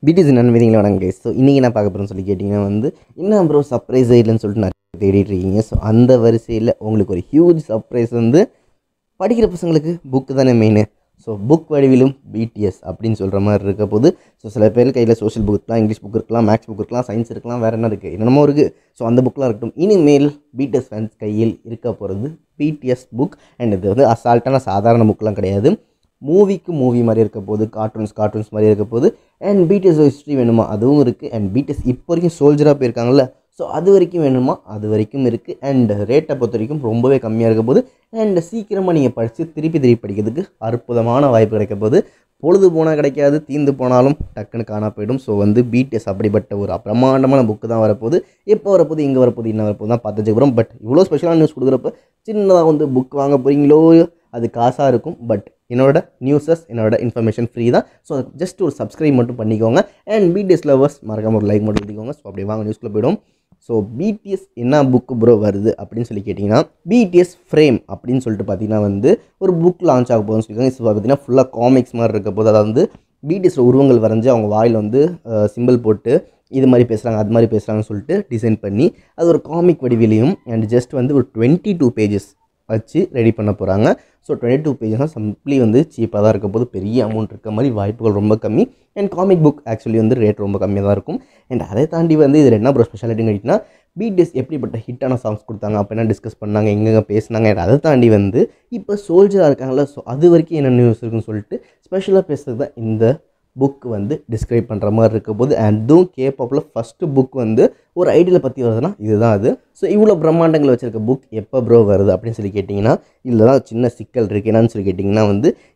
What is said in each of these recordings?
BDS என்னென்னு வீதிங்களா வணங்க so இன்றைக்கி என்ன பார்க்க போகிறோன்னு சொல்லி கேட்டிங்கன்னா என்ன ப்ரோ சர்ப்ரைஸ் இல்லைன்னு சொல்லிட்டு நிறைய தேடிட்டு இருக்கீங்க. ஸோ அந்த வரிசையில் உங்களுக்கு ஒரு ஹியூஜ் சர்ப்ரைஸ் படிக்கிற பசங்களுக்கு புக்கு தானே மெயின். ஸோ புக் வடிவிலும் பிடிஎஸ் அப்படின்னு சொல்கிற மாதிரி இருக்க போது. ஸோ சில பேர் கையில் சோஷியல் புக் இருக்கலாம், இங்கிலீஷ் புக் இருக்கலாம், மேக்ஸ் புக் இருக்கலாம், சயின்ஸ் இருக்கலாம், வேறு என்ன இருக்குது, என்னென்னமோ இருக்குது. ஸோ அந்த புக்கெலாம் இருக்கட்டும். இனிமேல் பிடிஎஸ் ஃபேன்ஸ் கையில் இருக்க போகிறது பிடிஎஸ் புக். அண்ட் இது அசால்ட்டான சாதாரண புக்கெலாம் கிடையாது. மூவிக்கு மூவி மாதிரி இருக்க போது, கார்ட்டூன்ஸ் மாதிரி இருக்க போது. அண்ட் பிடிஎஸ் ஹிஸ்ட்ரி வேணுமா அதுவும் இருக்குது. அண்ட் பிடிஎஸ் இப்போ வரைக்கும் சோல்ஜராக போயிருக்காங்கல்ல, ஸோ அது வரைக்கும் வேணுமா அது வரைக்கும் இருக்குது. அண்ட் ரேட்டை பொறுத்த வரைக்கும் ரொம்பவே கம்மியாக இருக்க போது. அண்ட் சீக்கிரமாக நீங்கள் படித்து திருப்பி படிக்கிறதுக்கு அற்புதமான வாய்ப்பு கிடைக்க போது. பொழுது போனால் கிடைக்காது, தீர்ந்து போனாலும் டக்குன்னு காணா போயிடும். ஸோ பிடிஎஸ் அப்படிப்பட்ட ஒரு பிரம்மாண்டமான புக்கு தான் வரப்போகுது. எப்போ வரப்போகுது, இங்கே வரப்போகுது, என்ன வரப்போகுது தான் பார்த்து வச்சுக்கிறோம். பட் இவ்வளோ ஸ்பெஷலான நியூஸ் கொடுக்குறப்ப சின்னதாக புக் வாங்க போகிறீங்களோ அது காசாக இருக்கும். பட் என்னோட நியூஸஸ், என்னோட இன்ஃபர்மேஷன் ஃப்ரீ தான். ஸோ ஜஸ்ட் ஒரு சப்ஸ்கிரைப் மட்டும் பண்ணிக்கோங்க. அண்ட் பிடிஎஸ் லவர்ஸ் மறக்காமல் ஒரு லைக் மட்டும் எழுதிக்கோங்க. ஸோ அப்படி வாங்க நியூஸ்க்குள்ளே போய்டும். ஸோ பிடிஎஸ் என்ன புக்கு ப்ரோ வருது அப்படின்னு சொல்லி கேட்டிங்கன்னா, பிடிஎஸ் ஃப்ரேம் அப்படின்னு சொல்லிட்டு பார்த்தீங்கன்னா ஒரு புக் லான்ச் ஆக போகுதுன்னு சொல்லியிருக்காங்க. ஸோ பார்த்தீங்கன்னா ஃபுல்லாக காமிக்ஸ் மாதிரி இருக்க போது. அதாவது பிடிஎஸ் உருவங்கள் வரைஞ்சி அவங்க வாயில் சிம்பிள் போட்டு இது மாதிரி பேசுகிறாங்க, அது மாதிரி பேசுகிறாங்கன்னு சொல்லிட்டு டிசைன் பண்ணி அது ஒரு காமிக் வடிவிலையும் அண்ட் ஜஸ்ட் ஒரு 22 பேஜஸ் வச்சு ரெடி பண்ண போகிறாங்க. ஸோ 22 பேஜஸ்னால் சிம்பிளி சீப்பாக தான் இருக்க போது. பெரிய அமௌண்ட் இருக்க மாதிரி வாய்ப்புகள் ரொம்ப கம்மி. And comic book actually rate ரொம்ப கம்மியாக தான் இருக்கும். அண்ட் அதை தாண்டி இதில் என்ன ப்ரோ ஸ்பெஷாலிட்டின்னு கேட்டிங்கன்னா, பிடிஎஸ் எப்படிப்பட்ட ஹிட்டான சாங்ஸ் கொடுத்தாங்க, அப்போ என்ன டிஸ்கஸ் பண்ணாங்க, எங்கெங்கே பேசினாங்க. அண்ட் அதை தாண்டி இப்போ சோல்ஜராக இருக்காங்களா, ஸோ அது வரைக்கும் என்ன நியூஸ் இருக்குன்னு சொல்லிட்டு ஸ்பெஷலாக பேசுகிறது தான் இந்த புக் டிஸ்கிரைப் பண்ணுற மாதிரி இருக்க போது. அதுவும் கேப்பாப்பில் ஃபஸ்ட்டு புக் ஒரு ஐடியில் பற்றி வருதுன்னா இதுதான் அது. ஸோ இவ்வளோ பிரம்மாண்டங்கள் வச்சுருக்க புக் எப்போ ப்ரோ வருது அப்படின்னு சொல்லி கேட்டிங்கன்னா, இதில் தான் சின்ன சிக்கல் இருக்குது. என்னன்னு சொல்லி கேட்டிங்கன்னா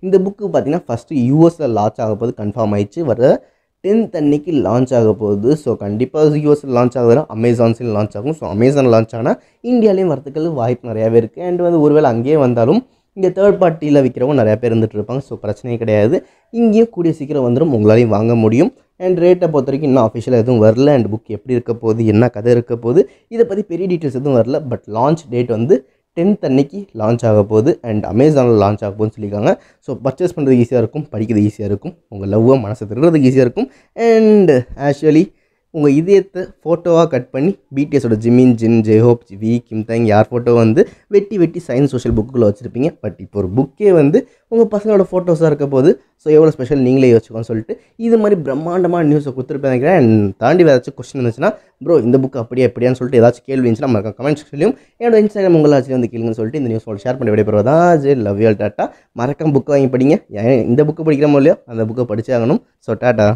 இந்த புக்கு பார்த்திங்கன்னா ஃபஸ்ட்டு யூஎஸில் லான்ச் ஆக போது கன்ஃபார்ம் ஆயிடுச்சு. வர 10th அன்னைக்கு லான்ச் ஆக போகுது. ஸோ கண்டிப்பாக யூஎஸில் லான்ச் ஆகுதுன்னா அமேசான்ஸில் லான்ச் ஆகும். ஸோ அமேசான் லான்ச் ஆனால் இந்தியாவிலையும் வரத்துக்கு வாய்ப்பு நிறையாவே இருக்குது. அண்ட் ஒருவேளை அங்கேயே வந்தாலும் இங்கே தேர்ட் பார்ட்டியில் விற்கிறவங்க நிறையா பேர் இருப்பாங்க. ஸோ பிரச்சனையே கிடையாது. இங்கேயும் கூடிய சீக்கிரம் வந்துடும், உங்களாலையும் வாங்க முடியும். அண்ட் ரேட்டை பொறுத்த வரைக்கும் இன்னும் அஃபிஷியலாக எதுவும் வரல. அண்ட் புக் எப்படி இருக்க போகுது, என்ன கதை இருக்க போகுது, இதை பற்றி பெரிய டீட்டெயில்ஸ் எதுவும் வரல. பட் லான்ச் டேட் 10th அன்னைக்கு லான்ச் ஆக போகுது. அண்ட் அமேசானில் லான்ச் ஆக போகுதுன்னு சொல்லியிருக்காங்க. ஸோ பர்ச்சேஸ் பண்ணுறது ஈஸியாக இருக்கும், படிக்கிறது ஈஸியாக இருக்கும், உங்கள் லவ்வை மனசை திருடுறதுக்கு ஈஸியாக இருக்கும். அண்ட் ஆக்சுவலி உங்கள் இதயத்தை ஃபோட்டோவாக கட் பண்ணி பிடிஎஸோட ஜிமின், ஜின், ஜெய்ஹோப், வி, கிம் தாங் யார் ஃபோட்டோ வெட்டி சயின்ஸ் சோஷியல் புக்குள்ளே வச்சுருப்பீங்க. பட் இப்போ ஒரு புக்கே உங்கள் பசங்களோட ஃபோட்டோஸாக இருக்க போது. ஸோ எவ்வளோ ஸ்பெஷல் நீங்களே யோசிச்சுக்கோன்னு சொல்லிட்டு இது மாதிரி பிரம்மாண்டமான நியூஸை கொடுத்துருப்பேன் நினைக்கிறேன். அண்ட் தாண்டி ஏதாச்சும் கொஸ்டின் இருந்துச்சுன்னா ப்ரோ இந்த புக் அப்படியே எப்படியான்னு சொல்லிட்டு ஏதாச்சும் கேள்வி இருந்துச்சுன்னா நம்ம கமெண்ட் செக்ஷன்லையும் என்னோட இன்ஸ்டாகிராம் உங்களாச்சும் கேளுங்கன்னு சொல்லிட்டு இந்த நியூஸ் ஷேர் பண்ணி விடைபெறுவதா. Love you all, tata. மறக்காம புக் வாங்கி படிங்க. இந்த புக்கு படிக்கிறோமோ இல்லையோ அந்த புக்கை படிச்சே ஆகணும். So tata.